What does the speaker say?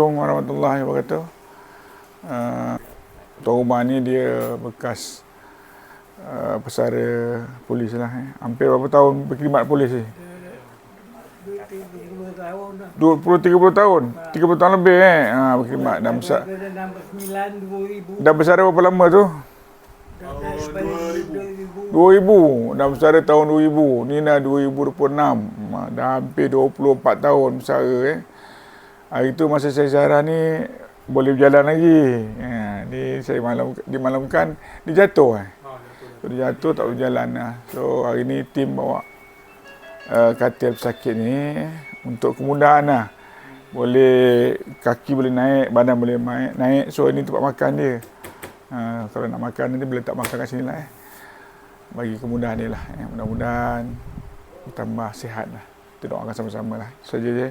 Assalamualaikum warahmatullahi wabarakatuh. Tuan rumah ni dia bekas pesara polis lah. Hampir berapa tahun berkhidmat polis ni? 20 tahun dah. 20-30 tahun? 30 tahun lebih berkhidmat. Dah besar. Dah nombor 9, 2000. Dah bersara berapa lama tu? Dah 2000. 2000. Dah bersara tahun 2000. Ni dah 2026. Dah hampir 24 tahun bersara. Hari tu masa saya ziarah ni boleh berjalan lagi. Ni saya dimalamkan dia jatuh. So, dia jatuh tak boleh berjalan. So hari ni tim bawa katil pesakit ni untuk kemudahan lah. Boleh kaki boleh naik, badan boleh naik. So ini tempat makan dia. Kalau nak makan nanti boleh tak makan kat sini lah. Bagi kemudahan dia lah. Mudah-mudahan bertambah sihat lah. Kita doakan sama-sama lah. Itu saja je.